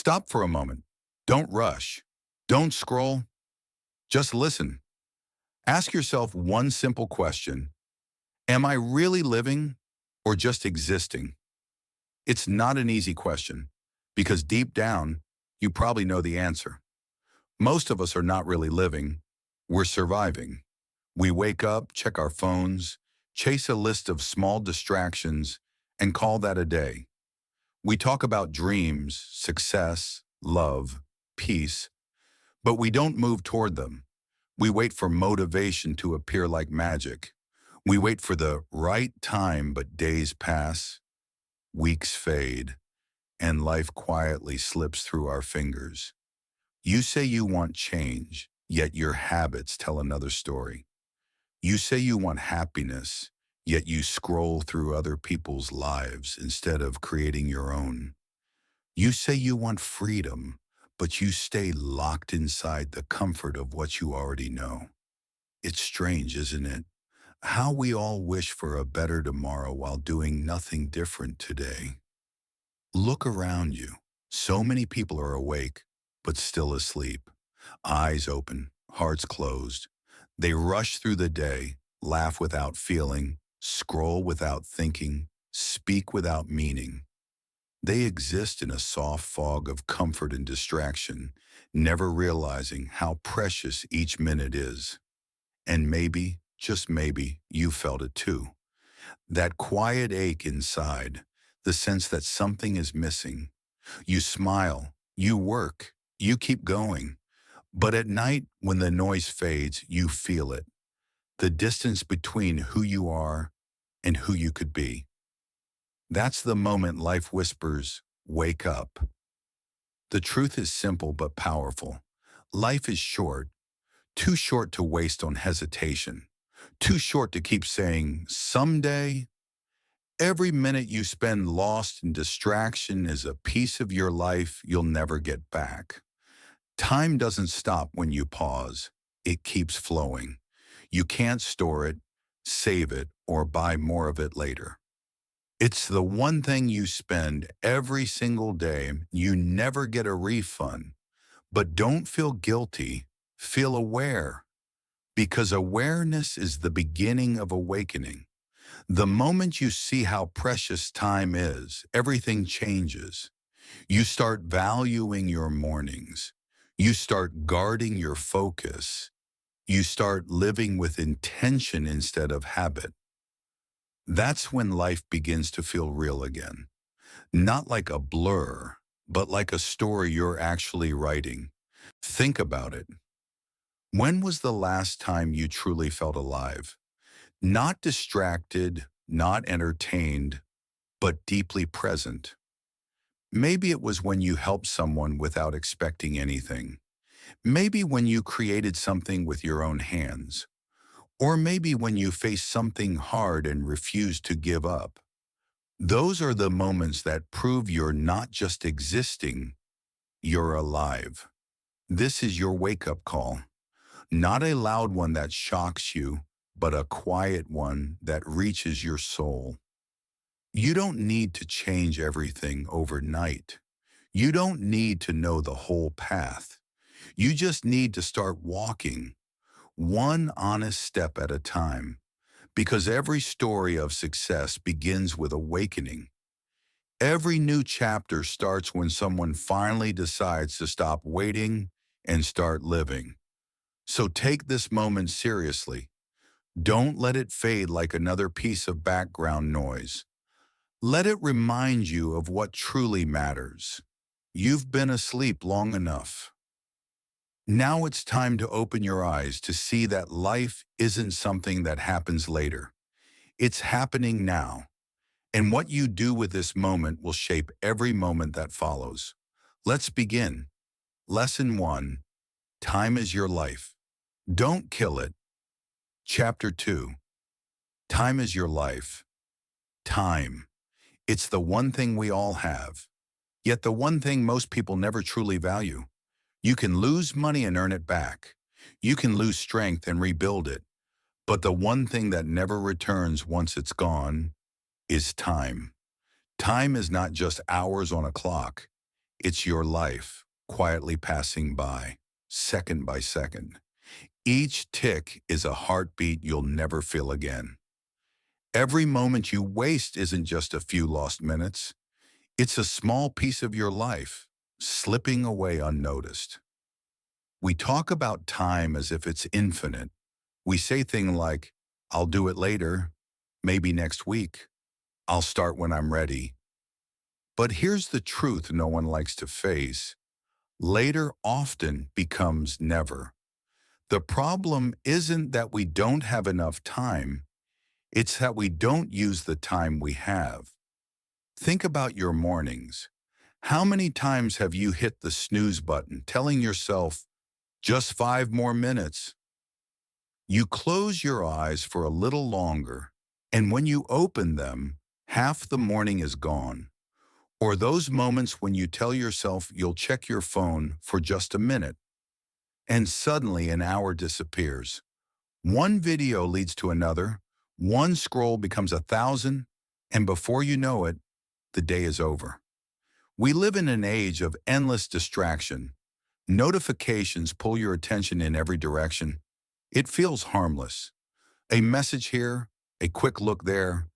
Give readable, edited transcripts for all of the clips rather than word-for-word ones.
Stop for a moment. Don't rush. Don't scroll. Just listen. Ask yourself one simple question. Am I really living or just existing? It's not an easy question because deep down, you probably know the answer. Most of us are not really living. We're surviving. We wake up, check our phones, chase a list of small distractions, and call that a day. We talk about dreams, success, love, peace, but we don't move toward them. We wait for motivation to appear like magic. We wait for the right time, but days pass, weeks fade, and life quietly slips through our fingers. You say you want change, yet your habits tell another story. You say you want happiness, yet you scroll through other people's lives instead of creating your own. You say you want freedom, but you stay locked inside the comfort of what you already know. It's strange, isn't it? How we all wish for a better tomorrow while doing nothing different today. Look around you. So many people are awake, but still asleep. Eyes open, hearts closed. They rush through the day, laugh without feeling, scroll without thinking, speak without meaning. They exist in a soft fog of comfort and distraction, never realizing how precious each minute is. And maybe, just maybe, you felt it too. That quiet ache inside, the sense that something is missing. You smile, you work, you keep going. But at night, when the noise fades, you feel it. The distance between who you are and who you could be. That's the moment life whispers, wake up. The truth is simple but powerful. Life is short, too short to waste on hesitation, too short to keep saying, someday. Every minute you spend lost in distraction is a piece of your life you'll never get back. Time doesn't stop when you pause. It keeps flowing. You can't store it, save it, or buy more of it later. It's the one thing you spend every single day. You never get a refund. But don't feel guilty. Feel aware. Because awareness is the beginning of awakening. The moment you see how precious time is, everything changes. You start valuing your mornings. You start guarding your focus. You start living with intention instead of habit. That's when life begins to feel real again. Not like a blur, but like a story you're actually writing. Think about it. When was the last time you truly felt alive? Not distracted, not entertained, but deeply present. Maybe it was when you helped someone without expecting anything. Maybe when you created something with your own hands. Or maybe when you faced something hard and refused to give up. Those are the moments that prove you're not just existing, you're alive. This is your wake-up call. Not a loud one that shocks you, but a quiet one that reaches your soul. You don't need to change everything overnight. You don't need to know the whole path. You just need to start walking, one honest step at a time, because every story of success begins with awakening. Every new chapter starts when someone finally decides to stop waiting and start living. So take this moment seriously. Don't let it fade like another piece of background noise. Let it remind you of what truly matters. You've been asleep long enough. Now it's time to open your eyes to see that life isn't something that happens later. It's happening now. And what you do with this moment will shape every moment that follows. Let's begin. Lesson 1. Time is your life. Don't kill it. Chapter 2. Time is your life. Time. It's the one thing we all have. Yet the one thing most people never truly value. You can lose money and earn it back. You can lose strength and rebuild it. But the one thing that never returns once it's gone is time. Time is not just hours on a clock. It's your life, quietly passing second by second. Each tick is a heartbeat you'll never feel again. Every moment you waste isn't just a few lost minutes. It's a small piece of your life, slipping away unnoticed. We talk about time as if it's infinite. We say things like, I'll do it later, maybe next week, I'll start when I'm ready. But here's the truth no one likes to face. Later often becomes never. The problem isn't that we don't have enough time, it's that we don't use the time we have. Think about your mornings. How many times have you hit the snooze button, telling yourself, just 5 more minutes? You close your eyes for a little longer, and when you open them, half the morning is gone. Or those moments when you tell yourself you'll check your phone for just a minute, and suddenly an hour disappears. One video leads to another, one scroll becomes 1,000, and before you know it, the day is over. We live in an age of endless distraction. Notifications pull your attention in every direction. It feels harmless. A message here, a quick look there,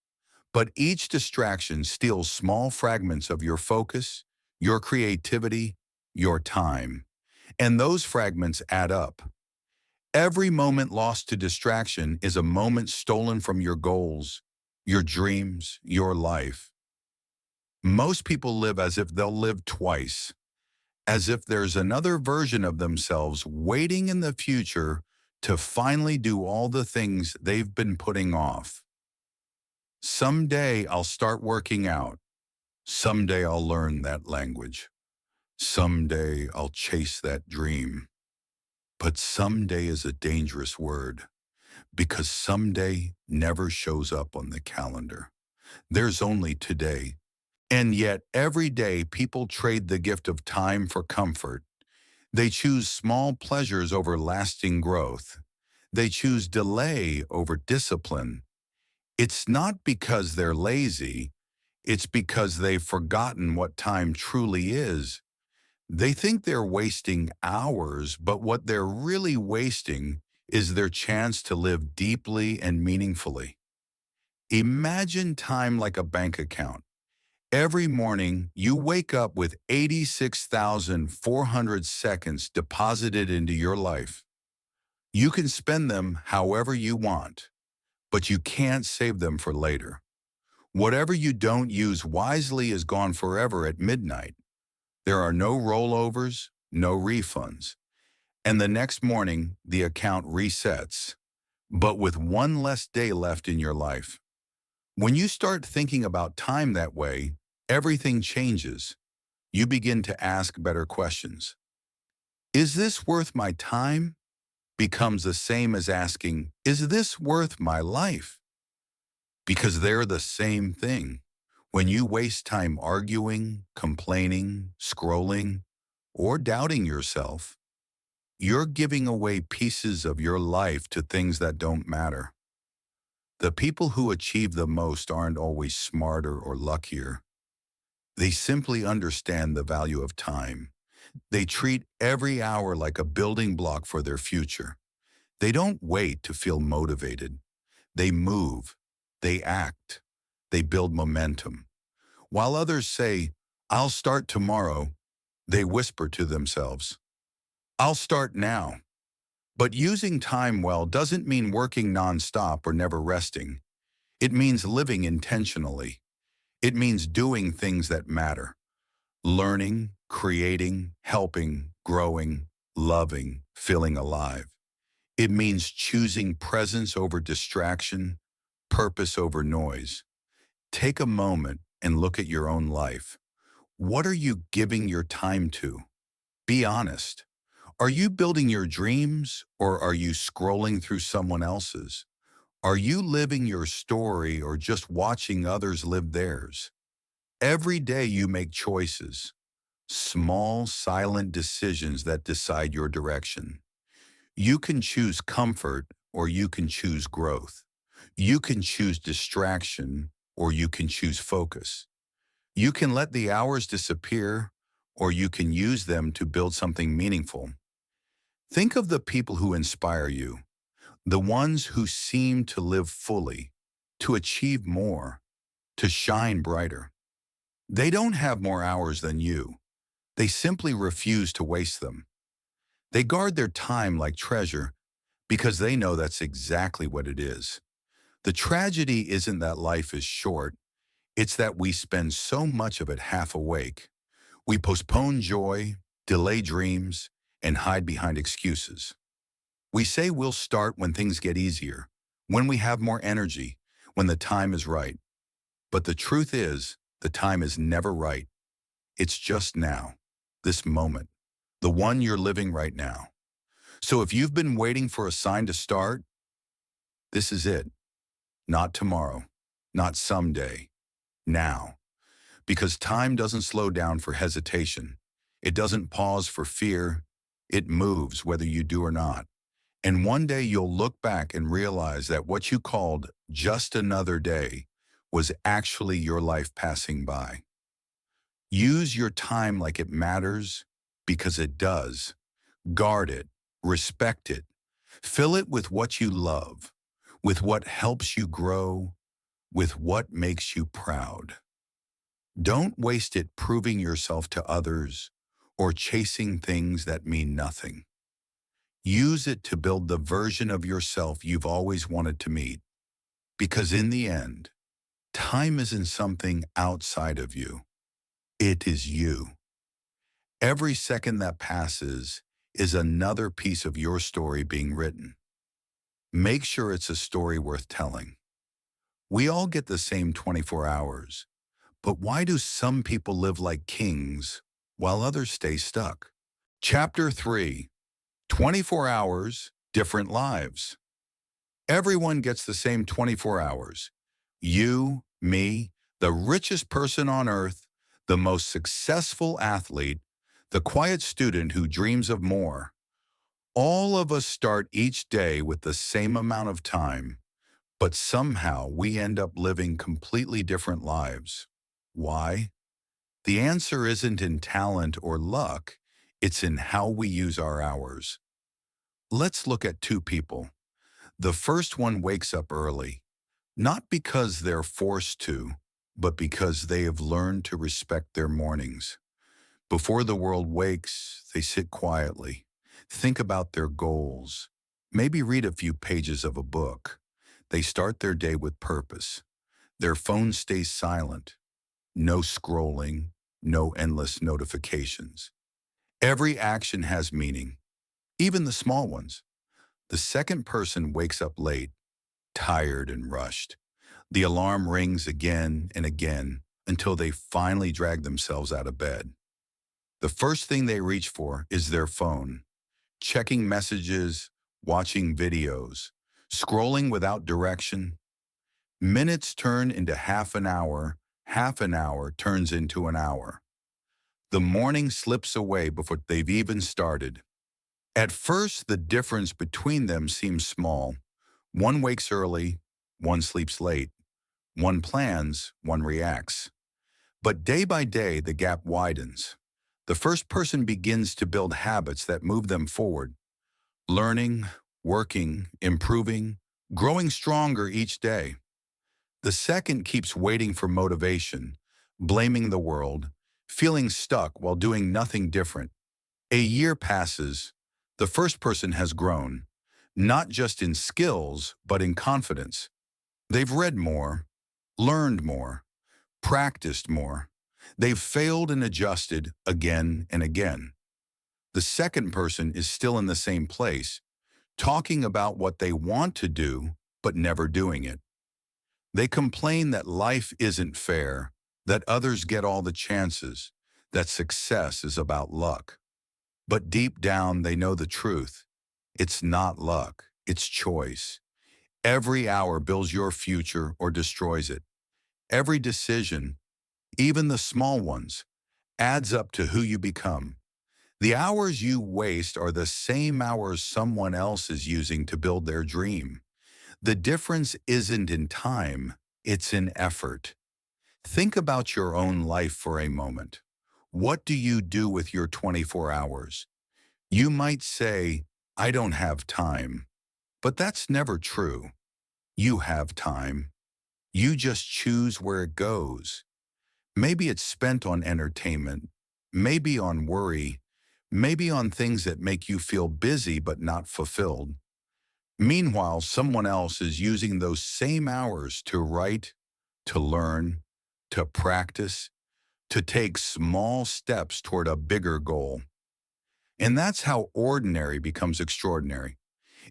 but each distraction steals small fragments of your focus, your creativity, your time. And those fragments add up. Every moment lost to distraction is a moment stolen from your goals, your dreams, your life. Most people live as if they'll live twice, as if there's another version of themselves waiting in the future to finally do all the things they've been putting off. Someday I'll start working out. Someday I'll learn that language. Someday I'll chase that dream. But someday is a dangerous word because someday never shows up on the calendar. There's only today. And yet every day people trade the gift of time for comfort. They choose small pleasures over lasting growth. They choose delay over discipline. It's not because they're lazy, it's because they've forgotten what time truly is. They think they're wasting hours, but what they're really wasting is their chance to live deeply and meaningfully. Imagine time like a bank account. Every morning, you wake up with 86,400 seconds deposited into your life. You can spend them however you want, but you can't save them for later. Whatever you don't use wisely is gone forever at midnight. There are no rollovers, no refunds. And the next morning, the account resets, but with one less day left in your life. When you start thinking about time that way, everything changes. You begin to ask better questions. Is this worth my time? Becomes the same as asking, is this worth my life? Because they're the same thing. When you waste time arguing, complaining, scrolling, or doubting yourself, you're giving away pieces of your life to things that don't matter. The people who achieve the most aren't always smarter or luckier. They simply understand the value of time. They treat every hour like a building block for their future. They don't wait to feel motivated. They move, they act, they build momentum. While others say, I'll start tomorrow, they whisper to themselves, I'll start now. But using time well doesn't mean working nonstop or never resting. It means living intentionally. It means doing things that matter. Learning, creating, helping, growing, loving, feeling alive. It means choosing presence over distraction, purpose over noise. Take a moment and look at your own life. What are you giving your time to? Be honest. Are you building your dreams or are you scrolling through someone else's? Are you living your story or just watching others live theirs? Every day you make choices, small, silent decisions that decide your direction. You can choose comfort or you can choose growth. You can choose distraction or you can choose focus. You can let the hours disappear or you can use them to build something meaningful. Think of the people who inspire you, the ones who seem to live fully, to achieve more, to shine brighter. They don't have more hours than you. They simply refuse to waste them. They guard their time like treasure because they know that's exactly what it is. The tragedy isn't that life is short, it's that we spend so much of it half awake. We postpone joy, delay dreams, and hide behind excuses. We say we'll start when things get easier, when we have more energy, when the time is right. But the truth is, the time is never right. It's just now, this moment, the one you're living right now. So if you've been waiting for a sign to start, this is it. Not tomorrow, not someday, now. Because time doesn't slow down for hesitation. It doesn't pause for fear. It moves whether you do or not. And one day you'll look back and realize that what you called just another day was actually your life passing by. Use your time like it matters because it does. Guard it, respect it, fill it with what you love, with what helps you grow, with what makes you proud. Don't waste it proving yourself to others or chasing things that mean nothing. Use it to build the version of yourself you've always wanted to meet. Because in the end, time isn't something outside of you. It is you. Every second that passes is another piece of your story being written. Make sure it's a story worth telling. We all get the same 24 hours, but why do some people live like kings while others stay stuck? Chapter 3, 24 Hours, Different Lives. Everyone gets the same 24 hours. You, me, the richest person on earth, the most successful athlete, the quiet student who dreams of more. All of us start each day with the same amount of time, but somehow we end up living completely different lives. Why? The answer isn't in talent or luck, it's in how we use our hours. Let's look at two people. The first one wakes up early, not because they're forced to, but because they have learned to respect their mornings. Before the world wakes, they sit quietly, think about their goals, maybe read a few pages of a book. They start their day with purpose. Their phone stays silent. No scrolling, no endless notifications. Every action has meaning, even the small ones. The second person wakes up late, tired and rushed. The alarm rings again and again until they finally drag themselves out of bed. The first thing they reach for is their phone, checking messages, watching videos, scrolling without direction. Minutes turn into half an hour turns into an hour. The morning slips away before they've even started. At first, the difference between them seems small. One wakes early, one sleeps late. One plans, one reacts. But day by day, the gap widens. The first person begins to build habits that move them forward, learning, working, improving, growing stronger each day. The second keeps waiting for motivation, blaming the world, feeling stuck while doing nothing different. A year passes. The first person has grown, not just in skills, but in confidence. They've read more, learned more, practiced more. They've failed and adjusted again and again. The second person is still in the same place, talking about what they want to do, but never doing it. They complain that life isn't fair, that others get all the chances, that success is about luck. But deep down, they know the truth. It's not luck, it's choice. Every hour builds your future or destroys it. Every decision, even the small ones, adds up to who you become. The hours you waste are the same hours someone else is using to build their dream. The difference isn't in time, it's in effort. Think about your own life for a moment. What do you do with your 24 hours? You might say, I don't have time, but that's never true. You have time. You just choose where it goes. Maybe it's spent on entertainment, maybe on worry, maybe on things that make you feel busy but not fulfilled. Meanwhile, someone else is using those same hours to write, to learn, to practice, to take small steps toward a bigger goal. And that's how ordinary becomes extraordinary.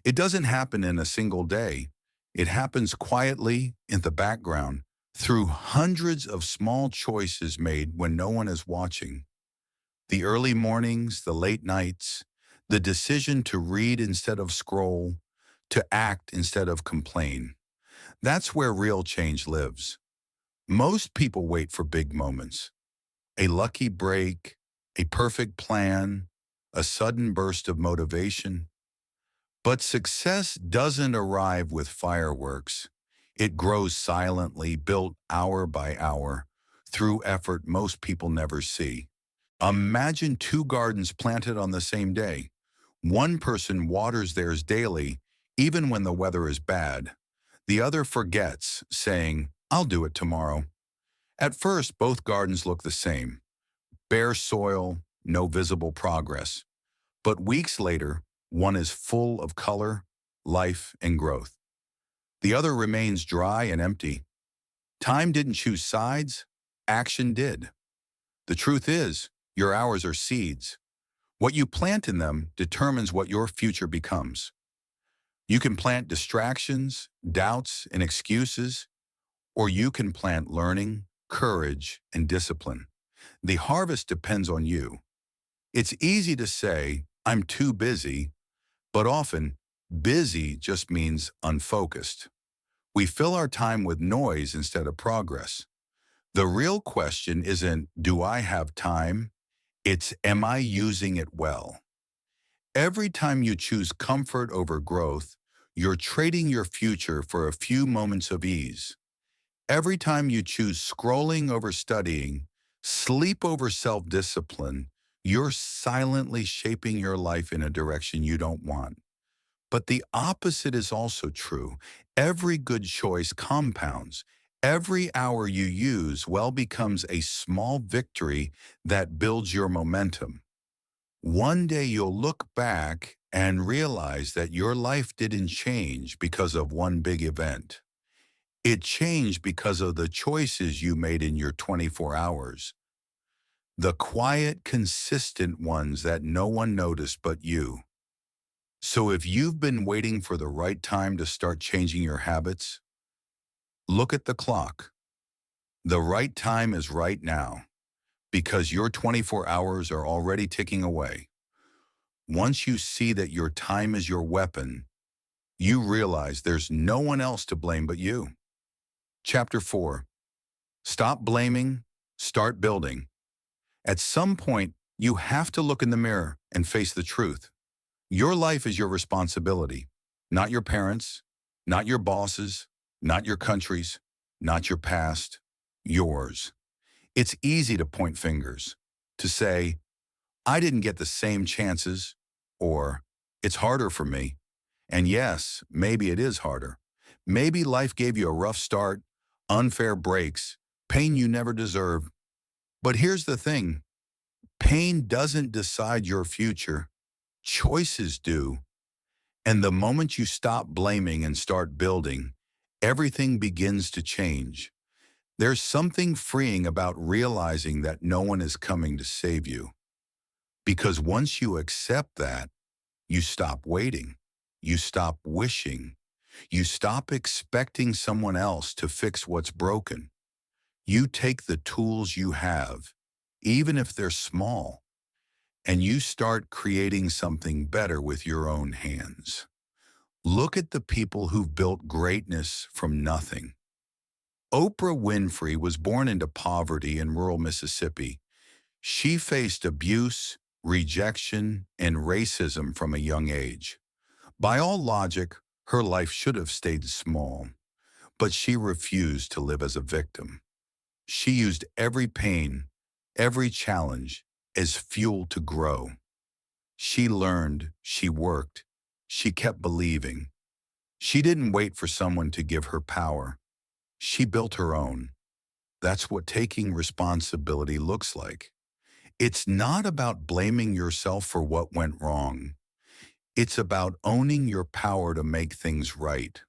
It doesn't happen in a single day. It happens quietly in the background through hundreds of small choices made when no one is watching. The early mornings, the late nights, the decision to read instead of scroll, to act instead of complain. That's where real change lives. Most people wait for big moments, a lucky break, a perfect plan, a sudden burst of motivation. But success doesn't arrive with fireworks. It grows silently, built hour by hour, through effort most people never see. Imagine two gardens planted on the same day. One person waters theirs daily, even when the weather is bad. The other forgets, saying, I'll do it tomorrow. At first, both gardens look the same. Bare soil, no visible progress. But weeks later, one is full of color, life, and growth. The other remains dry and empty. Time didn't choose sides, action did. The truth is, your hours are seeds. What you plant in them determines what your future becomes. You can plant distractions, doubts, and excuses, or you can plant learning, courage, and discipline. The harvest depends on you. It's easy to say, I'm too busy, but often, busy just means unfocused. We fill our time with noise instead of progress. The real question isn't, do I have time? It's, am I using it well? Every time you choose comfort over growth, you're trading your future for a few moments of ease. Every time you choose scrolling over studying, sleep over self-discipline, you're silently shaping your life in a direction you don't want. But the opposite is also true. Every good choice compounds. Every hour you use well becomes a small victory that builds your momentum. One day you'll look back and realize that your life didn't change because of one big event. It changed because of the choices you made in your 24 hours. The quiet, consistent ones that no one noticed but you. So if you've been waiting for the right time to start changing your habits, look at the clock. The right time is right now because your 24 hours are already ticking away. Once you see that your time is your weapon, you realize there's no one else to blame but you. Chapter 4. Stop blaming, start building. At some point, you have to look in the mirror and face the truth. Your life is your responsibility, not your parents', not your bosses', not your country's, not your past, yours. It's easy to point fingers, to say, I didn't get the same chances, or it's harder for me. And yes, maybe it is harder. Maybe life gave you a rough start, unfair breaks, pain you never deserved. But here's the thing, pain doesn't decide your future. Choices do. And the moment you stop blaming and start building, everything begins to change. There's something freeing about realizing that no one is coming to save you. Because once you accept that, you stop waiting. You stop wishing. You stop expecting someone else to fix what's broken. You take the tools you have, even if they're small, and you start creating something better with your own hands. Look at the people who've built greatness from nothing. Oprah Winfrey was born into poverty in rural Mississippi. She faced abuse, rejection, and racism from a young age. By all logic, her life should have stayed small, but she refused to live as a victim. She used every pain, every challenge as fuel to grow. She learned, she worked, she kept believing. She didn't wait for someone to give her power. She built her own. That's what taking responsibility looks like. It's not about blaming yourself for what went wrong. It's about owning your power to make things right.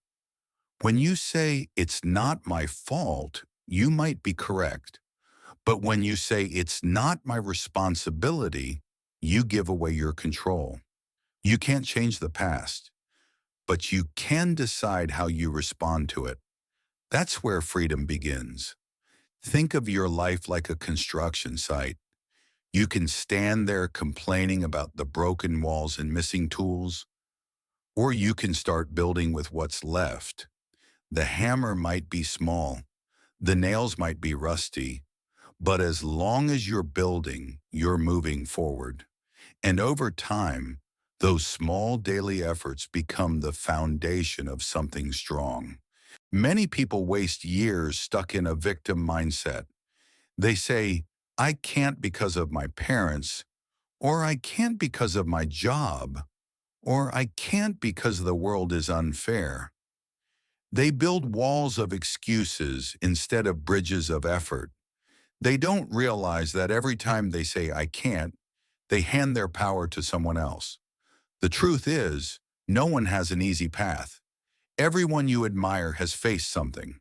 When you say, "It's not my fault," you might be correct. But when you say, "It's not my responsibility," you give away your control. You can't change the past, but you can decide how you respond to it. That's where freedom begins. Think of your life like a construction site. You can stand there complaining about the broken walls and missing tools, or you can start building with what's left. The hammer might be small, the nails might be rusty, but as long as you're building, you're moving forward. And over time, those small daily efforts become the foundation of something strong. Many people waste years stuck in a victim mindset. They say, "I can't because of my parents," or "I can't because of my job," or "I can't because the world is unfair." They build walls of excuses instead of bridges of effort. They don't realize that every time they say, "I can't," they hand their power to someone else. The truth is, no one has an easy path. Everyone you admire has faced something: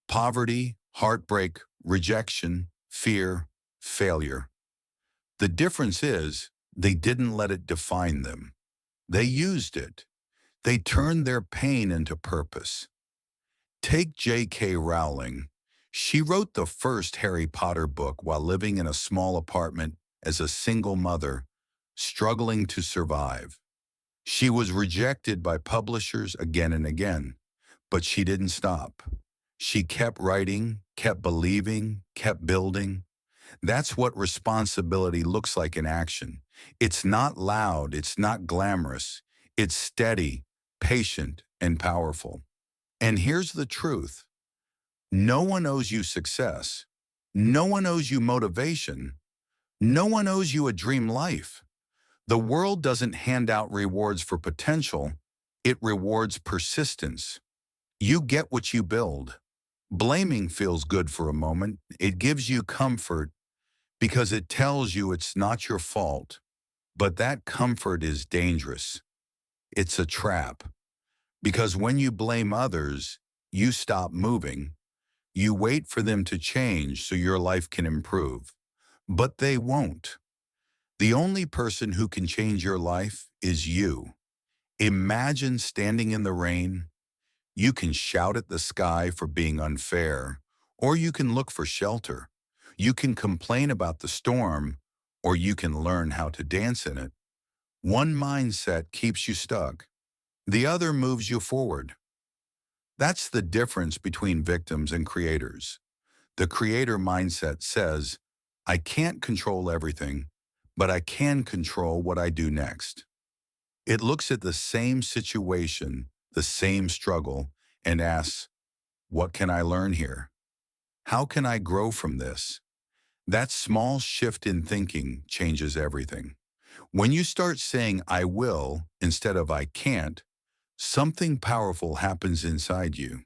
poverty, heartbreak, rejection, fear, failure. The difference is, they didn't let it define them. They used it. They turned their pain into purpose. Take J.K. Rowling. She wrote the first Harry Potter book while living in a small apartment as a single mother, struggling to survive. She was rejected by publishers again and again, but she didn't stop. She kept writing, kept believing, kept building. That's what responsibility looks like in action. It's not loud, it's not glamorous. It's steady, patient, and powerful. And here's the truth. No one owes you success. No one owes you motivation. No one owes you a dream life. The world doesn't hand out rewards for potential. It rewards persistence. You get what you build. Blaming feels good for a moment. It gives you comfort because it tells you it's not your fault. But that comfort is dangerous. It's a trap. Because when you blame others, you stop moving. You wait for them to change so your life can improve. But they won't. The only person who can change your life is you. Imagine standing in the rain. You can shout at the sky for being unfair, or you can look for shelter. You can complain about the storm, or you can learn how to dance in it. One mindset keeps you stuck. The other moves you forward. That's the difference between victims and creators. The creator mindset says, "I can't control everything, but I can control what I do next." It looks at the same situation, the same struggle, and asks, "What can I learn here? How can I grow from this?" That small shift in thinking changes everything. When you start saying "I will" instead of "I can't," something powerful happens inside you.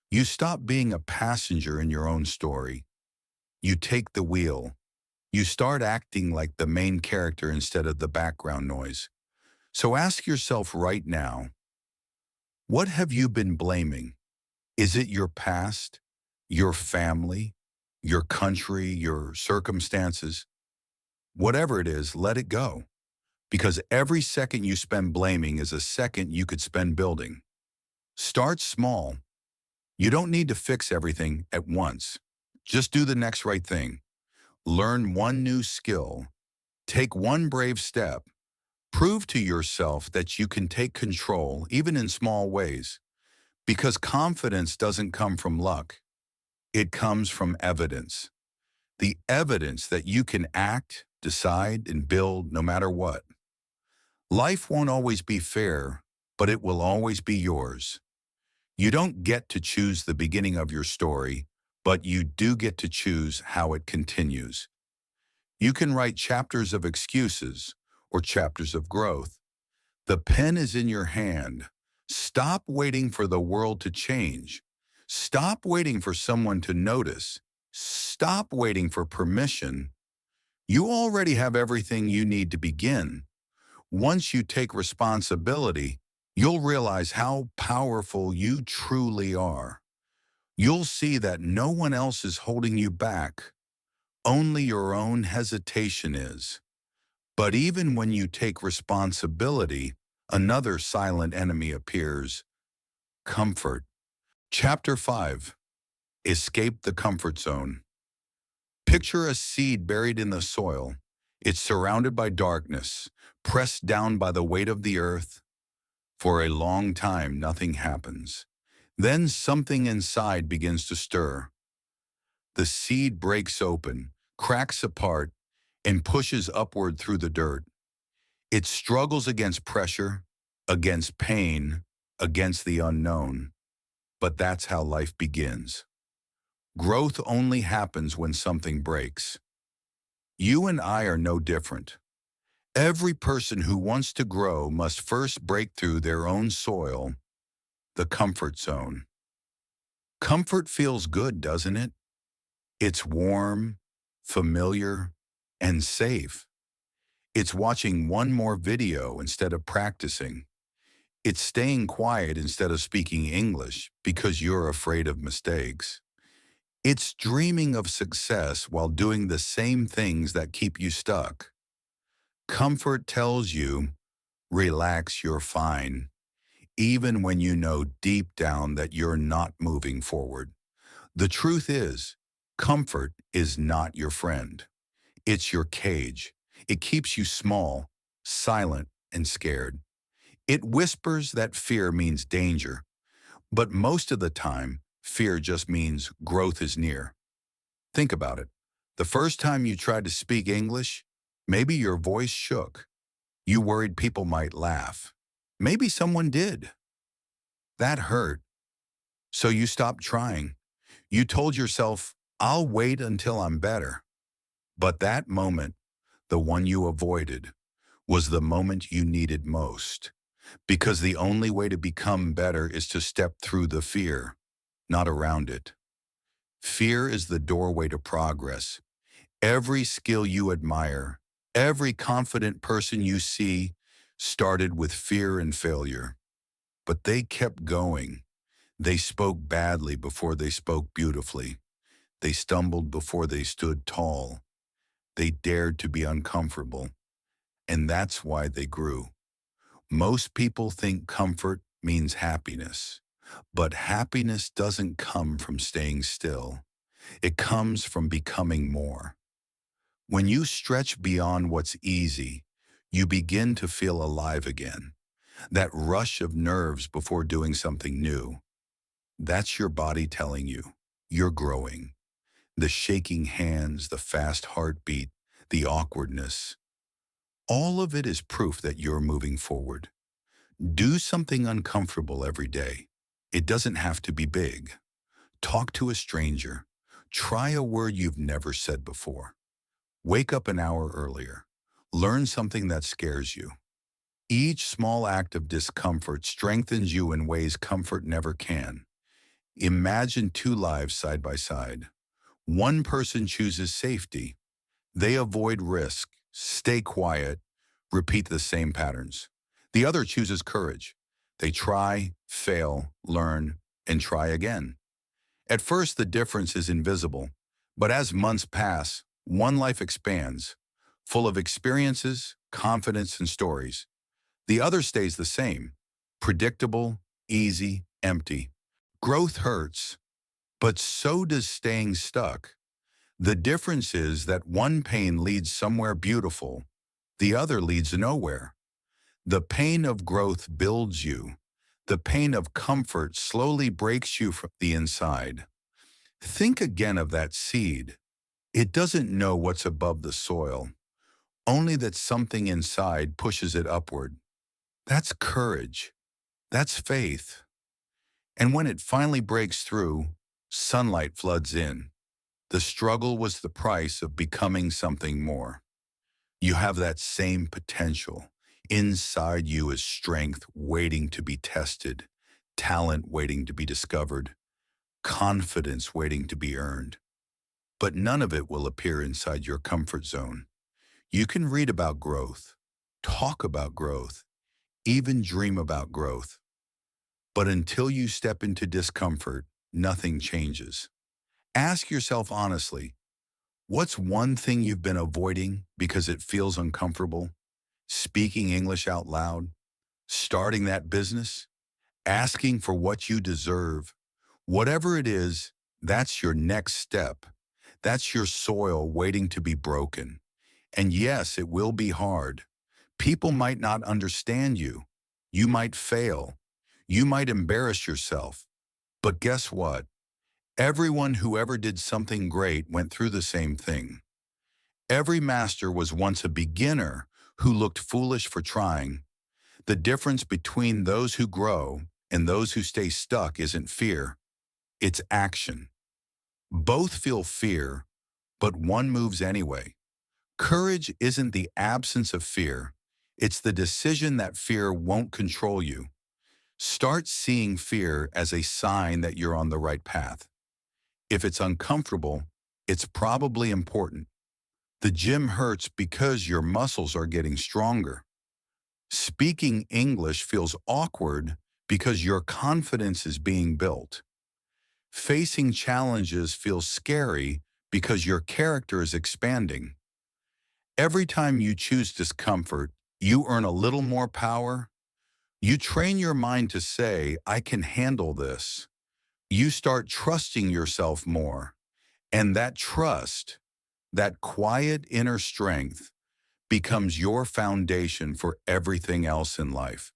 You stop being a passenger in your own story. You take the wheel. You start acting like the main character instead of the background noise. So ask yourself right now, what have you been blaming? Is it your past, your family, your country, your circumstances? Whatever it is, let it go. Because every second you spend blaming is a second you could spend building. Start small. You don't need to fix everything at once. Just do the next right thing. Learn one new skill. Take one brave step. Prove to yourself that you can take control, even in small ways. Because confidence doesn't come from luck. It comes from evidence. The evidence that you can act, decide, and build no matter what. Life won't always be fair, but it will always be yours. You don't get to choose the beginning of your story, but you do get to choose how it continues. You can write chapters of excuses or chapters of growth. The pen is in your hand. Stop waiting for the world to change. Stop waiting for someone to notice. Stop waiting for permission. You already have everything you need to begin. Once you take responsibility, you'll realize how powerful you truly are. You'll see that no one else is holding you back. Only your own hesitation is. But even when you take responsibility, another silent enemy appears: comfort. Chapter 5. Escape the comfort zone. Picture a seed buried in the soil. It's surrounded by darkness, pressed down by the weight of the earth. For a long time, nothing happens. Then something inside begins to stir. The seed breaks open, cracks apart, and pushes upward through the dirt. It struggles against pressure, against pain, against the unknown. But that's how life begins. Growth only happens when something breaks. You and I are no different. Every person who wants to grow must first break through their own soil, the comfort zone. Comfort feels good, doesn't it? It's warm, familiar, and safe. It's watching one more video instead of practicing. It's staying quiet instead of speaking English because you're afraid of mistakes. It's dreaming of success while doing the same things that keep you stuck. Comfort tells you, relax, you're fine, even when you know deep down that you're not moving forward. The truth is, comfort is not your friend. It's your cage. It keeps you small, silent, and scared. It whispers that fear means danger, but most of the time, fear just means growth is near. Think about it. The first time you tried to speak English, maybe your voice shook. You worried people might laugh. Maybe someone did. That hurt. So you stopped trying. You told yourself, I'll wait until I'm better. But that moment, the one you avoided, was the moment you needed most. Because the only way to become better is to step through the fear, not around it. Fear is the doorway to progress. Every skill you admire, every confident person you see started with fear and failure. But they kept going. They spoke badly before they spoke beautifully. They stumbled before they stood tall. They dared to be uncomfortable. And that's why they grew. Most people think comfort means happiness. But happiness doesn't come from staying still. It comes from becoming more. When you stretch beyond what's easy, you begin to feel alive again. That rush of nerves before doing something new. That's your body telling you you're growing. The shaking hands, the fast heartbeat, the awkwardness. All of it is proof that you're moving forward. Do something uncomfortable every day. It doesn't have to be big. Talk to a stranger. Try a word you've never said before. Wake up an hour earlier. Learn something that scares you. Each small act of discomfort strengthens you in ways comfort never can. Imagine two lives side by side. One person chooses safety. They avoid risk, stay quiet, repeat the same patterns. The other chooses courage. They try, fail, learn, and try again. At first, the difference is invisible, but as months pass, one life expands, full of experiences, confidence, and stories. The other stays the same, predictable, easy, empty. Growth hurts, but so does staying stuck. The difference is that one pain leads somewhere beautiful, the other leads nowhere. The pain of growth builds you. The pain of comfort slowly breaks you from the inside. Think again of that seed. It doesn't know what's above the soil, only that something inside pushes it upward. That's courage. That's faith. And when it finally breaks through, sunlight floods in. The struggle was the price of becoming something more. You have that same potential. Inside you is strength waiting to be tested, talent waiting to be discovered, confidence waiting to be earned. But none of it will appear inside your comfort zone. You can read about growth, talk about growth, even dream about growth. But until you step into discomfort, nothing changes. Ask yourself honestly, what's one thing you've been avoiding because it feels uncomfortable? Speaking English out loud, starting that business, asking for what you deserve. Whatever it is, that's your next step. That's your soil waiting to be broken. And yes, it will be hard. People might not understand you. You might fail. You might embarrass yourself. But guess what? Everyone who ever did something great went through the same thing. Every master was once a beginner who looked foolish for trying. The difference between those who grow and those who stay stuck isn't fear, it's action. Both feel fear, but one moves anyway. Courage isn't the absence of fear, it's the decision that fear won't control you. Start seeing fear as a sign that you're on the right path. If it's uncomfortable, it's probably important. The gym hurts because your muscles are getting stronger. Speaking English feels awkward because your confidence is being built. Facing challenges feels scary because your character is expanding. Every time you choose discomfort, you earn a little more power. You train your mind to say, I can handle this. You start trusting yourself more. And that trust, that quiet inner strength, becomes your foundation for everything else in life.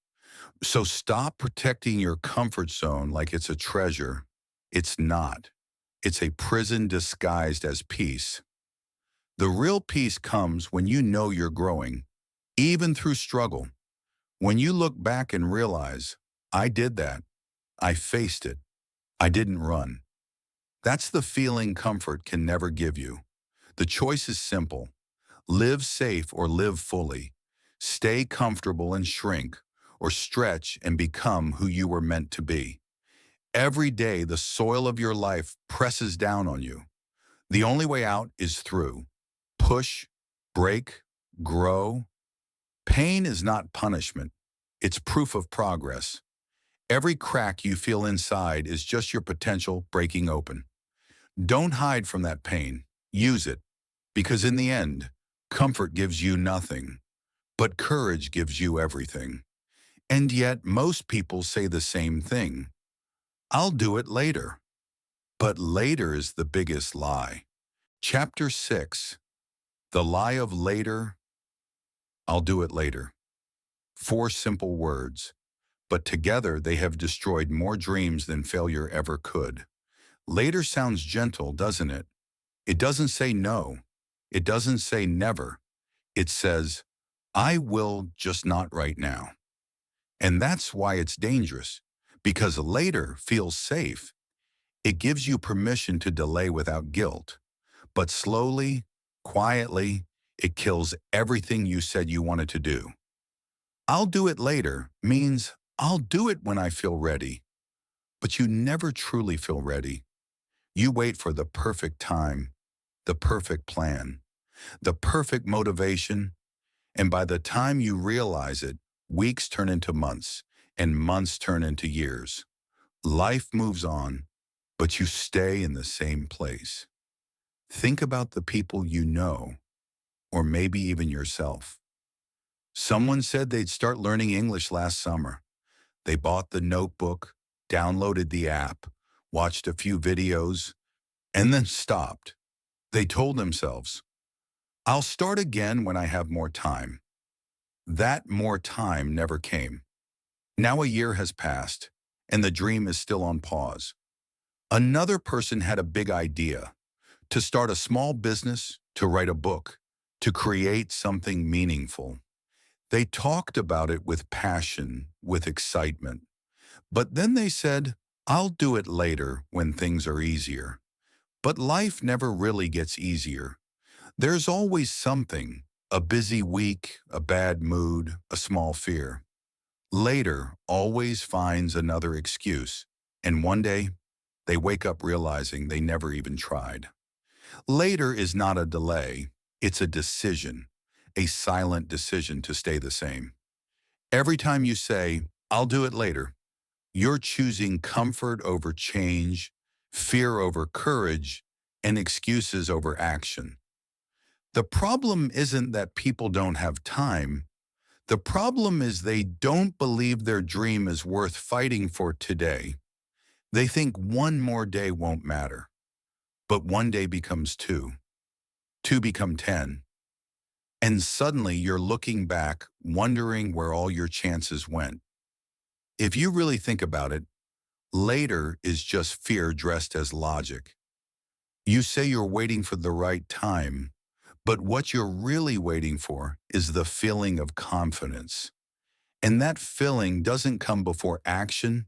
So stop protecting your comfort zone like it's a treasure. It's not. It's a prison disguised as peace. The real peace comes when you know you're growing, even through struggle. When you look back and realize, I did that. I faced it. I didn't run. That's the feeling comfort can never give you. The choice is simple. Live safe or live fully. Stay comfortable and shrink, or stretch and become who you were meant to be. Every day, the soil of your life presses down on you. The only way out is through. Push, break, grow. Pain is not punishment. It's proof of progress. Every crack you feel inside is just your potential breaking open. Don't hide from that pain. Use it. Because in the end, comfort gives you nothing, but courage gives you everything. And yet, most people say the same thing. I'll do it later. But later is the biggest lie. Chapter 6. The Lie of Later. I'll do it later. 4 simple words, but together they have destroyed more dreams than failure ever could. Later sounds gentle, doesn't it? It doesn't say no. It doesn't say never. It says, I will, just not right now. And that's why it's dangerous, because later feels safe. It gives you permission to delay without guilt. But slowly, quietly, it kills everything you said you wanted to do. I'll do it later means I'll do it when I feel ready. But you never truly feel ready. You wait for the perfect time, the perfect plan, the perfect motivation, and by the time you realize it, weeks turn into months, and months turn into years. Life moves on, but you stay in the same place. Think about the people you know, or maybe even yourself. Someone said they'd start learning English last summer. They bought the notebook, downloaded the app, watched a few videos, and then stopped. They told themselves, I'll start again when I have more time. That more time never came. Now a year has passed, and the dream is still on pause. Another person had a big idea, to start a small business, to write a book, to create something meaningful. They talked about it with passion, with excitement. But then they said, I'll do it later when things are easier. But life never really gets easier. There's always something, a busy week, a bad mood, a small fear. Later always finds another excuse, and one day they wake up realizing they never even tried. Later is not a delay, it's a decision, a silent decision to stay the same. Every time you say, I'll do it later, you're choosing comfort over change, fear over courage, and excuses over action. The problem isn't that people don't have time. The problem is they don't believe their dream is worth fighting for today. They think one more day won't matter, but one day becomes two, two become 10, and suddenly you're looking back, wondering where all your chances went. If you really think about it, later is just fear dressed as logic. You say you're waiting for the right time, but what you're really waiting for is the feeling of confidence. And that feeling doesn't come before action,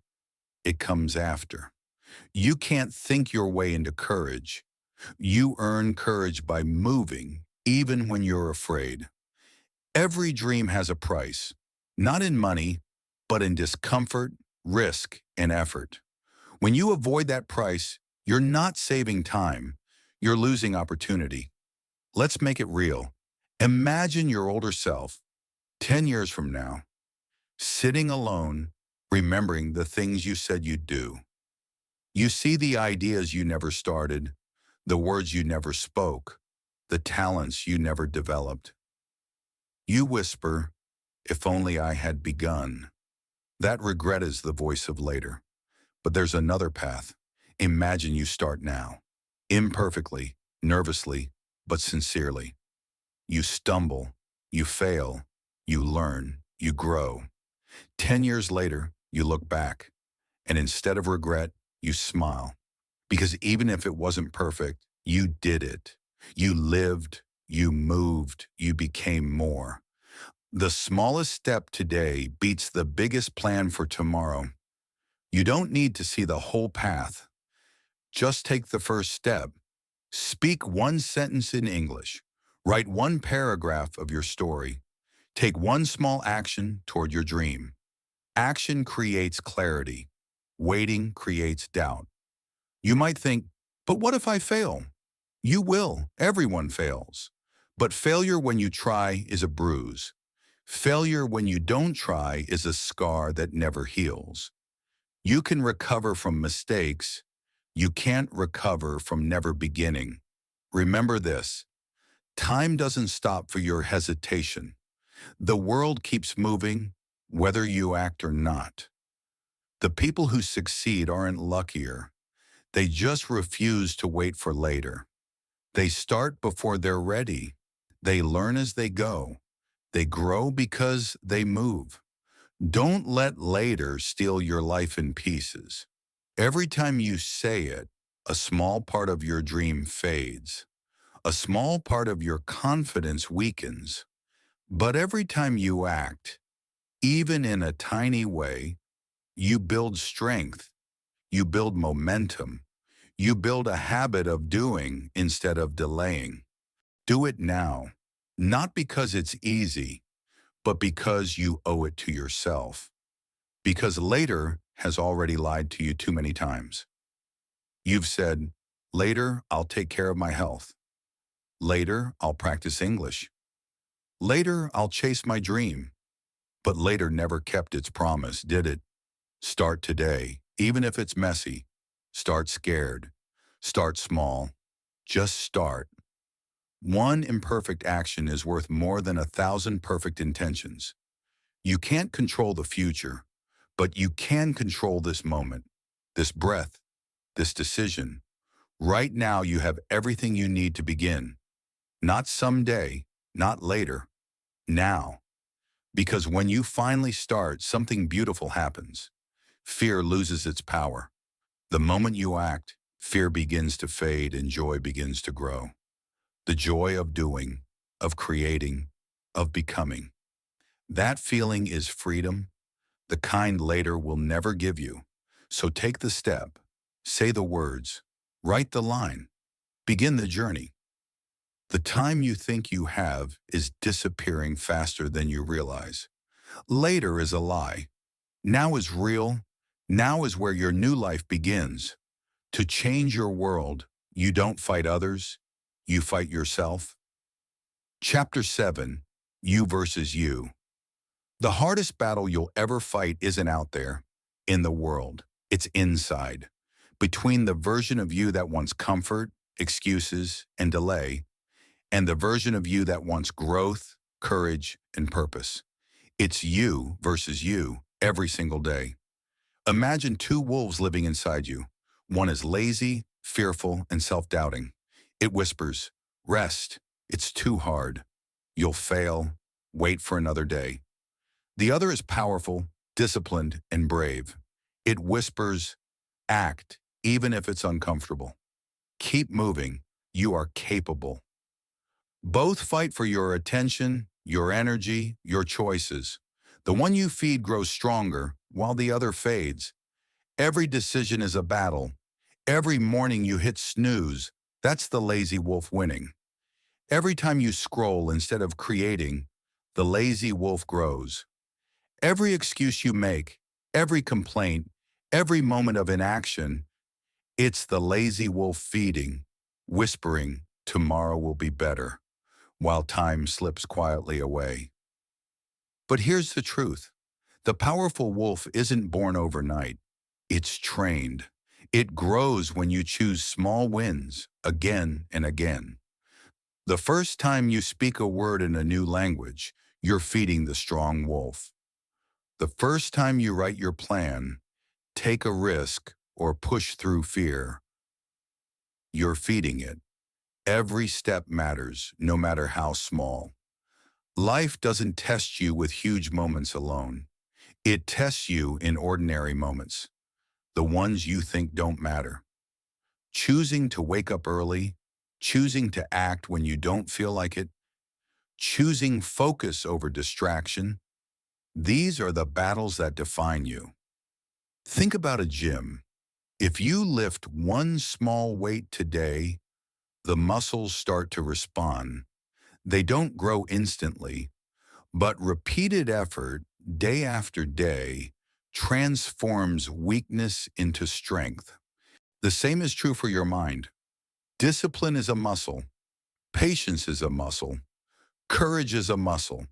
it comes after. You can't think your way into courage. You earn courage by moving, even when you're afraid. Every dream has a price, not in money, but in discomfort, risk, and effort. When you avoid that price, you're not saving time, you're losing opportunity. Let's make it real. Imagine your older self, 10 years from now, sitting alone, remembering the things you said you'd do. You see the ideas you never started, the words you never spoke, the talents you never developed. You whisper, if only I had begun. That regret is the voice of later. But there's another path. Imagine you start now. Imperfectly, nervously, but sincerely. You stumble, you fail, you learn, you grow. 10 years later, you look back, and instead of regret, you smile. Because even if it wasn't perfect, you did it. You lived, you moved, you became more. The smallest step today beats the biggest plan for tomorrow. You don't need to see the whole path. Just take the first step. Speak one sentence in English. Write one paragraph of your story. Take one small action toward your dream. Action creates clarity. Waiting creates doubt. You might think, but what if I fail? You will. Everyone fails. But failure when you try is a bruise. Failure when you don't try is a scar that never heals. You can recover from mistakes. You can't recover from never beginning. Remember this, time doesn't stop for your hesitation. The world keeps moving, whether you act or not. The people who succeed aren't luckier. They just refuse to wait for later. They start before they're ready. They learn as they go. They grow because they move. Don't let later steal your life in pieces. Every time you say it, a small part of your dream fades. A small part of your confidence weakens. But every time you act, even in a tiny way, you build strength. You build momentum. You build a habit of doing instead of delaying. Do it now, not because it's easy, but because you owe it to yourself. Because later has already lied to you too many times. You've said, later I'll take care of my health. Later I'll practice English. Later I'll chase my dream. But later never kept its promise, did it? Start today, even if it's messy. Start scared. Start small. Just start. One imperfect action is worth more than 1,000 perfect intentions. You can't control the future, but you can control this moment, this breath, this decision. Right now you have everything you need to begin. Not someday, not later, now. Because when you finally start, something beautiful happens. Fear loses its power. The moment you act, fear begins to fade and joy begins to grow. The joy of doing, of creating, of becoming. That feeling is freedom, the kind later will never give you. So take the step, say the words, write the line, Begin the journey. The time you think you have is disappearing faster than you realize. Later is a lie. Now is real. Now is where your new life begins. To change your world, you don't fight others, you fight yourself. Chapter 7, You versus You. The hardest battle you'll ever fight isn't out there, in the world. It's inside. Between the version of you that wants comfort, excuses, and delay, and the version of you that wants growth, courage, and purpose. It's you versus you every single day. Imagine two wolves living inside you. One is lazy, fearful, and self-doubting. It whispers, "Rest. It's too hard. You'll fail. Wait for another day." The other is powerful, disciplined, and brave. It whispers, "Act, even if it's uncomfortable. Keep moving. You are capable." Both fight for your attention, your energy, your choices. The one you feed grows stronger, while the other fades. Every decision is a battle. Every morning you hit snooze, that's the lazy wolf winning. Every time you scroll instead of creating, the lazy wolf grows. Every excuse you make, every complaint, every moment of inaction, it's the lazy wolf feeding, whispering, "Tomorrow will be better," while time slips quietly away. But here's the truth. The powerful wolf isn't born overnight. It's trained. It grows when you choose small wins again and again. The first time you speak a word in a new language, you're feeding the strong wolf. The first time you write your plan, take a risk, or push through fear, you're feeding it. Every step matters, no matter how small. Life doesn't test you with huge moments alone. It tests you in ordinary moments, the ones you think don't matter. Choosing to wake up early, choosing to act when you don't feel like it, choosing focus over distraction, these are the battles that define you. Think about a gym. If you lift one small weight today, the muscles start to respond. They don't grow instantly, but repeated effort, day after day, transforms weakness into strength. The same is true for your mind. Discipline is a muscle. Patience is a muscle. Courage is a muscle.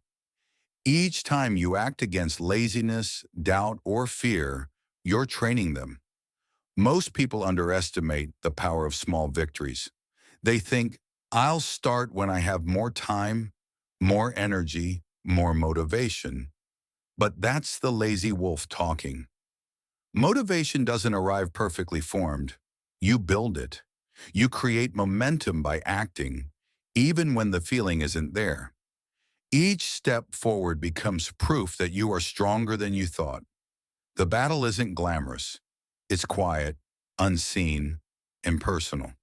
Each time you act against laziness, doubt, or fear, you're training them. Most people underestimate the power of small victories. They think, "I'll start when I have more time, more energy, more motivation." But that's the lazy wolf talking. Motivation doesn't arrive perfectly formed. You build it. You create momentum by acting, even when the feeling isn't there. Each step forward becomes proof that you are stronger than you thought. The battle isn't glamorous. It's quiet, unseen, and personal.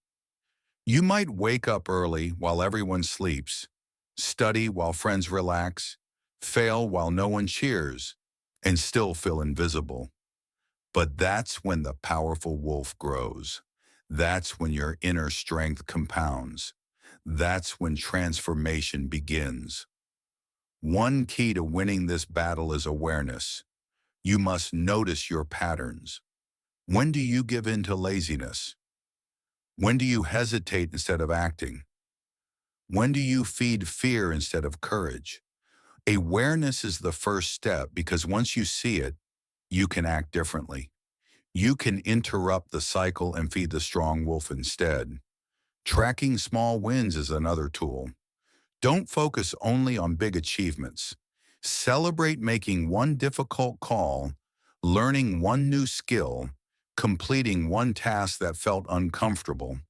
You might wake up early while everyone sleeps, study while friends relax, fail while no one cheers, and still feel invisible. But that's when the powerful wolf grows. That's when your inner strength compounds. That's when transformation begins. One key to winning this battle is awareness. You must notice your patterns. When do you give in to laziness? When do you hesitate instead of acting? When do you feed fear instead of courage? Awareness is the first step because once you see it, you can act differently. You can interrupt the cycle and feed the strong wolf instead. Tracking small wins is another tool. Don't focus only on big achievements. Celebrate making one difficult call, learning one new skill, completing one task that felt uncomfortable.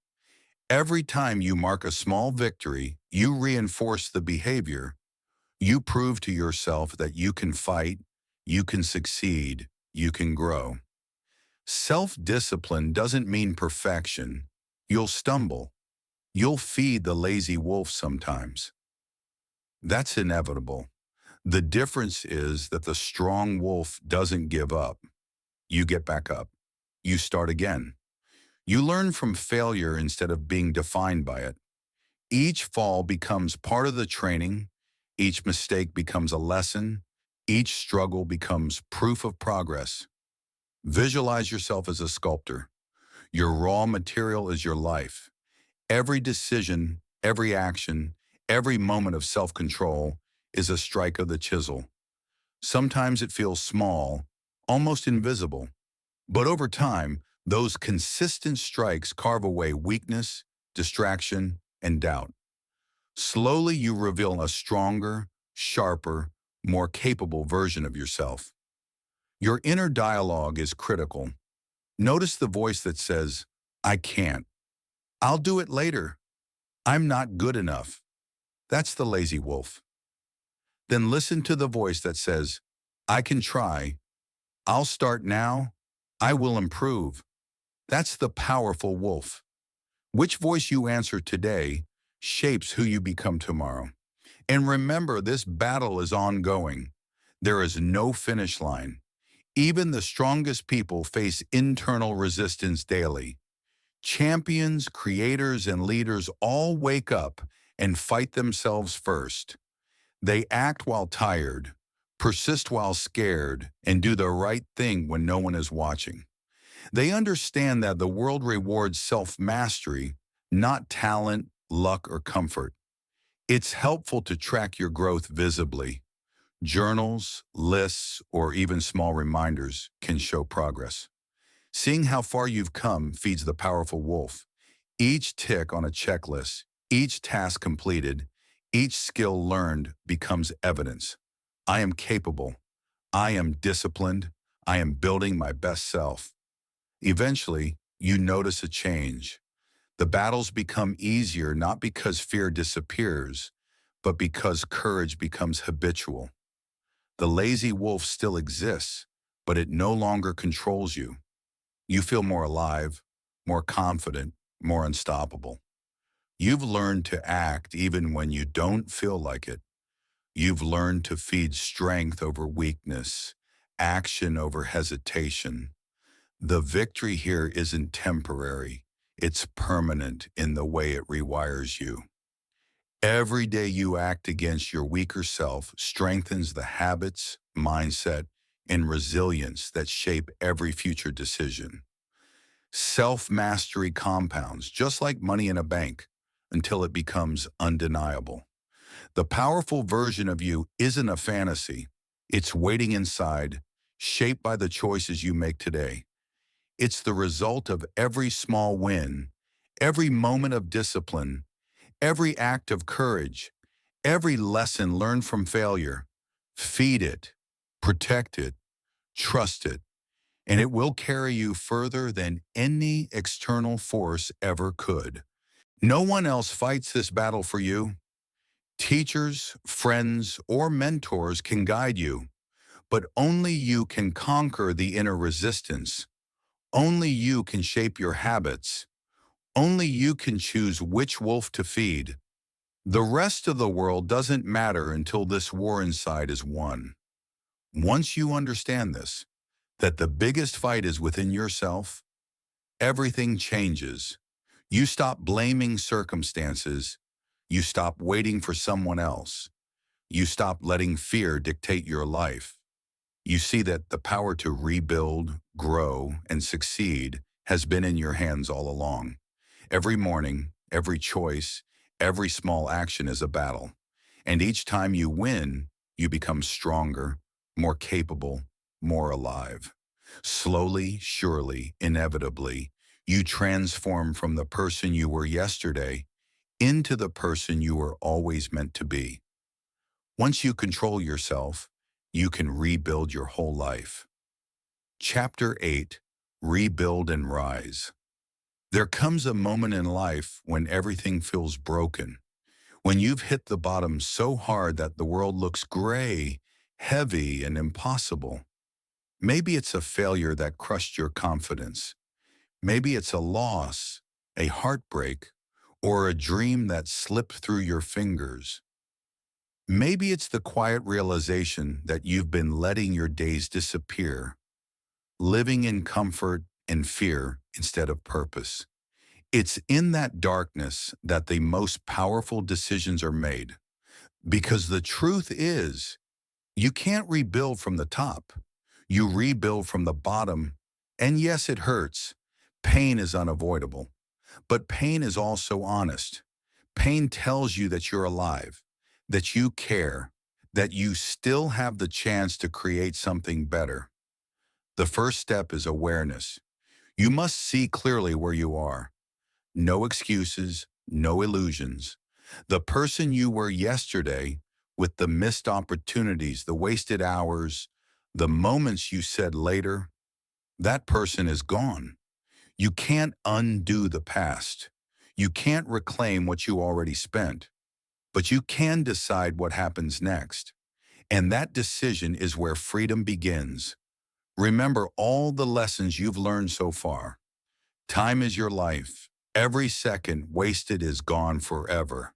Every time you mark a small victory, you reinforce the behavior. You prove to yourself that you can fight, you can succeed, you can grow. Self-discipline doesn't mean perfection. You'll stumble. You'll feed the lazy wolf sometimes. That's inevitable. The difference is that the strong wolf doesn't give up. You get back up. You start again. You learn from failure instead of being defined by it. Each fall becomes part of the training. Each mistake becomes a lesson. Each struggle becomes proof of progress. Visualize yourself as a sculptor. Your raw material is your life. Every decision, every action, every moment of self-control is a strike of the chisel. Sometimes it feels small, almost invisible. But over time, those consistent strikes carve away weakness, distraction, and doubt. Slowly, you reveal a stronger, sharper, more capable version of yourself. Your inner dialogue is critical. Notice the voice that says, I can't. I'll do it later. I'm not good enough. That's the lazy wolf. Then listen to the voice that says, I can try. I'll start now. I will improve. That's the powerful wolf. Which voice you answer today shapes who you become tomorrow. And remember, this battle is ongoing. There is no finish line. Even the strongest people face internal resistance daily. Champions, creators, and leaders all wake up and fight themselves first. They act while tired, persist while scared, and do the right thing when no one is watching. They understand that the world rewards self-mastery, not talent, luck, or comfort. It's helpful to track your growth visibly. Journals, lists, or even small reminders can show progress. Seeing how far you've come feeds the powerful wolf. Each tick on a checklist, each task completed, each skill learned becomes evidence. I am capable. I am disciplined. I am building my best self. Eventually, you notice a change. The battles become easier not because fear disappears, but because courage becomes habitual. The lazy wolf still exists, but it no longer controls you. You feel more alive, more confident, more unstoppable. You've learned to act even when you don't feel like it. You've learned to feed strength over weakness, action over hesitation. The victory here isn't temporary. It's permanent in the way it rewires you. Every day you act against your weaker self strengthens the habits, mindset, and resilience that shape every future decision. Self-mastery compounds, just like money in a bank, until it becomes undeniable. The powerful version of you isn't a fantasy. It's waiting inside, shaped by the choices you make today. It's the result of every small win, every moment of discipline, every act of courage, every lesson learned from failure. Feed it, protect it, trust it, and it will carry you further than any external force ever could. No one else fights this battle for you. Teachers, friends, or mentors can guide you, but only you can conquer the inner resistance. Only you can shape your habits. Only you can choose which wolf to feed. The rest of the world doesn't matter until this war inside is won. Once you understand this, that the biggest fight is within yourself, everything changes. You stop blaming circumstances. You stop waiting for someone else. You stop letting fear dictate your life. You see that the power to rebuild, grow, and succeed has been in your hands all along. Every morning, every choice, every small action is a battle. And each time you win, you become stronger, more capable, more alive. Slowly, surely, inevitably, you transform from the person you were yesterday into the person you were always meant to be. Once you control yourself, you can rebuild your whole life. Chapter 8, Rebuild and Rise. There comes a moment in life when everything feels broken, when you've hit the bottom so hard that the world looks gray, heavy, and impossible. Maybe it's a failure that crushed your confidence. Maybe it's a loss, a heartbreak, or a dream that slipped through your fingers. Maybe it's the quiet realization that you've been letting your days disappear, living in comfort and fear instead of purpose. It's in that darkness that the most powerful decisions are made. Because the truth is, you can't rebuild from the top. You rebuild from the bottom. And yes, it hurts. Pain is unavoidable. But pain is also honest. Pain tells you that you're alive, that you care, that you still have the chance to create something better. The first step is awareness. You must see clearly where you are. No excuses, no illusions. The person you were yesterday, with the missed opportunities, the wasted hours, the moments you said later, that person is gone. You can't undo the past. You can't reclaim what you already spent, but you can decide what happens next. And that decision is where freedom begins. Remember all the lessons you've learned so far. Time is your life. Every second wasted is gone forever.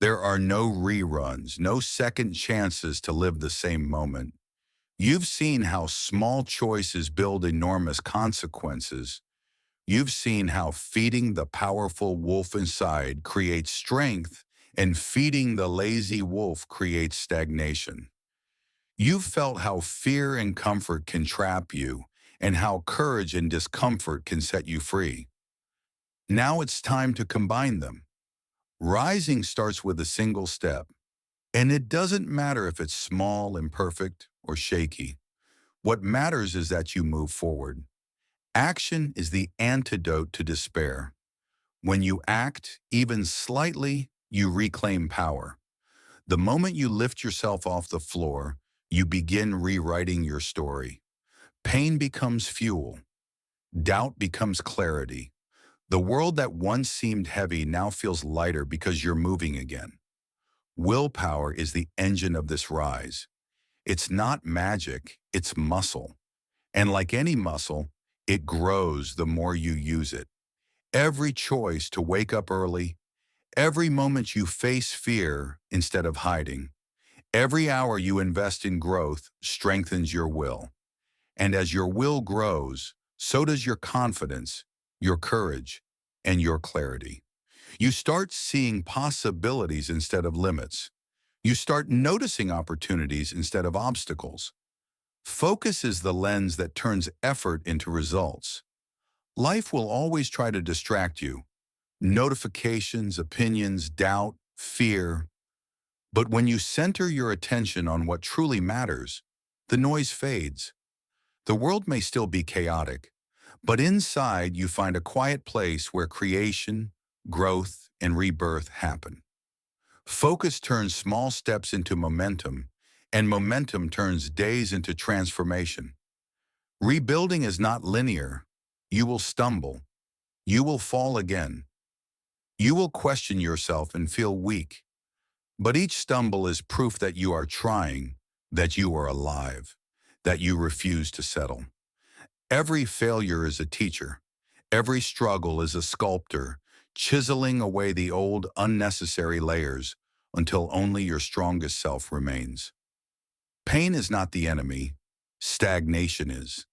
There are no reruns, no second chances to live the same moment. You've seen how small choices build enormous consequences. You've seen how feeding the powerful wolf inside creates strength and feeding the lazy wolf creates stagnation. You've felt how fear and comfort can trap you and how courage and discomfort can set you free. Now it's time to combine them. Rising starts with a single step, and it doesn't matter if it's small, imperfect, or shaky. What matters is that you move forward. Action is the antidote to despair. When you act, even slightly, you reclaim power. The moment you lift yourself off the floor, you begin rewriting your story. Pain becomes fuel. Doubt becomes clarity. The world that once seemed heavy now feels lighter because you're moving again. Willpower is the engine of this rise. It's not magic, it's muscle. And like any muscle, it grows the more you use it. Every choice to wake up early, every moment you face fear instead of hiding, every hour you invest in growth strengthens your will. And as your will grows, so does your confidence, your courage, and your clarity. You start seeing possibilities instead of limits. You start noticing opportunities instead of obstacles. Focus is the lens that turns effort into results. Life will always try to distract you. Notifications, opinions, doubt, fear. But when you center your attention on what truly matters, the noise fades. The world may still be chaotic, but inside you find a quiet place where creation, growth, and rebirth happen. Focus turns small steps into momentum, and momentum turns days into transformation. Rebuilding is not linear. You will stumble. You will fall again. You will question yourself and feel weak. But each stumble is proof that you are trying, that you are alive, that you refuse to settle. Every failure is a teacher. Every struggle is a sculptor, chiseling away the old, unnecessary layers until only your strongest self remains. Pain is not the enemy. Stagnation is.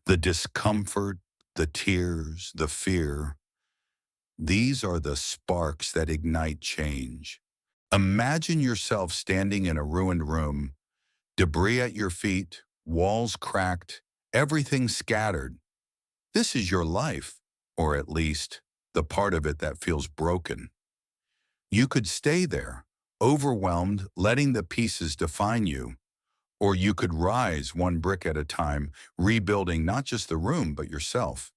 The discomfort, the tears, the fear, these are the sparks that ignite change. Imagine yourself standing in a ruined room, debris at your feet, walls cracked, everything scattered. This is your life, or at least the part of it that feels broken. You could stay there, overwhelmed, letting the pieces define you, or you could rise one brick at a time, rebuilding not just the room, but yourself.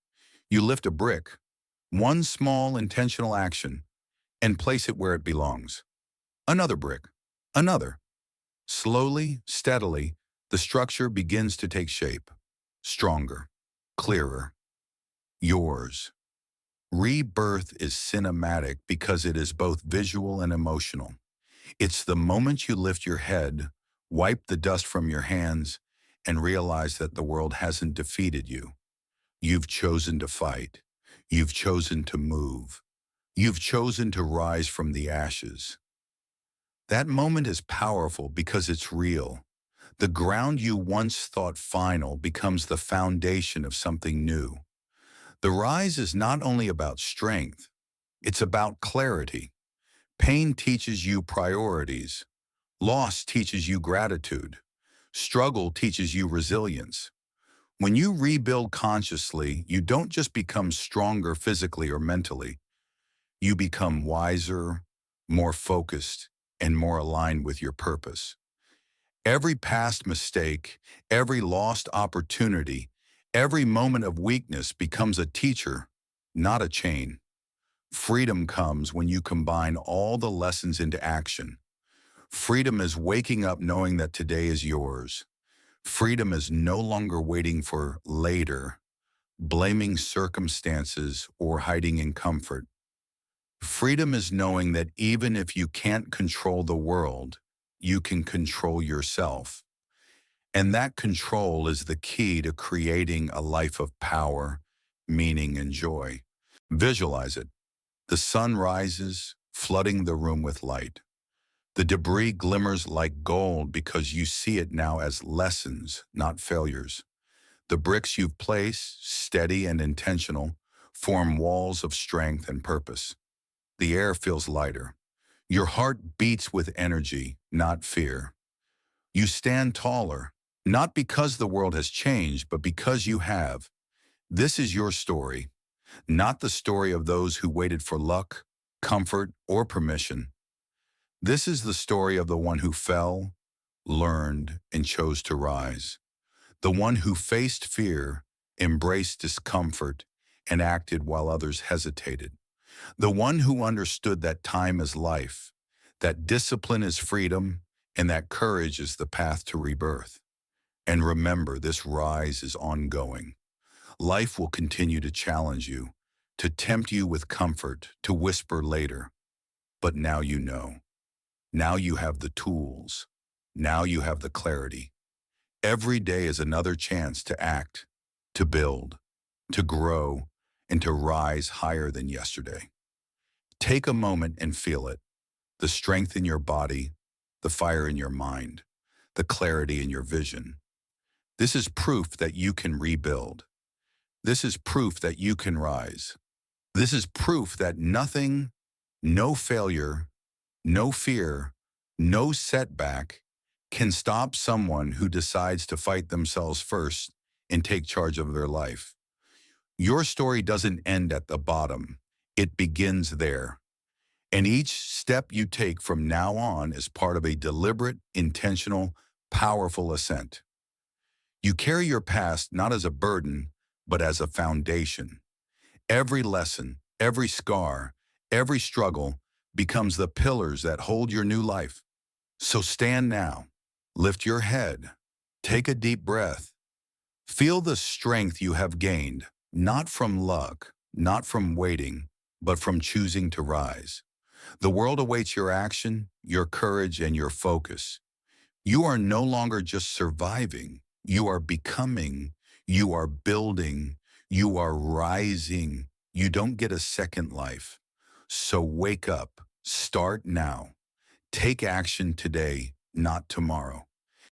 You lift a brick, one small intentional action, and place it where it belongs. Another brick, another. Slowly, steadily, the structure begins to take shape. Stronger, clearer, yours. Rebirth is cinematic because it is both visual and emotional. It's the moment you lift your head, wipe the dust from your hands, and realize that the world hasn't defeated you. You've chosen to fight. You've chosen to move. You've chosen to rise from the ashes. That moment is powerful because it's real. The ground you once thought final becomes the foundation of something new. The rise is not only about strength, it's about clarity. Pain teaches you priorities. Loss teaches you gratitude. Struggle teaches you resilience. When you rebuild consciously, you don't just become stronger physically or mentally. You become wiser, more focused, and more aligned with your purpose. Every past mistake, every lost opportunity, every moment of weakness becomes a teacher, not a chain. Freedom comes when you combine all the lessons into action. Freedom is waking up knowing that today is yours. Freedom is no longer waiting for later, blaming circumstances or hiding in comfort. Freedom is knowing that even if you can't control the world, you can control yourself. And that control is the key to creating a life of power, meaning, and joy. Visualize it. The sun rises, flooding the room with light. The debris glimmers like gold because you see it now as lessons, not failures. The bricks you've placed, steady and intentional, form walls of strength and purpose. The air feels lighter. Your heart beats with energy, not fear. You stand taller, not because the world has changed, but because you have. This is your story, not the story of those who waited for luck, comfort, or permission. This is the story of the one who fell, learned, and chose to rise. The one who faced fear, embraced discomfort, and acted while others hesitated. The one who understood that time is life, that discipline is freedom, and that courage is the path to rebirth. And remember, this rise is ongoing. Life will continue to challenge you, to tempt you with comfort, to whisper later. But now you know. Now you have the tools. Now you have the clarity. Every day is another chance to act, to build, to grow, and to rise higher than yesterday. Take a moment and feel it. The strength in your body, the fire in your mind, the clarity in your vision. This is proof that you can rebuild. This is proof that you can rise. This is proof that nothing, no failure, no fear, no setback can stop someone who decides to fight themselves first and take charge of their life. Your story doesn't end at the bottom. It begins there. And each step you take from now on is part of a deliberate, intentional, powerful ascent. You carry your past not as a burden, but as a foundation. Every lesson, every scar, every struggle becomes the pillars that hold your new life. So stand now, lift your head, take a deep breath. Feel the strength you have gained, not from luck, not from waiting, but from choosing to rise. The world awaits your action, your courage, and your focus. You are no longer just surviving. You are becoming. You are building. You are rising. You don't get a second life. So wake up. Start now. Take action today, not tomorrow.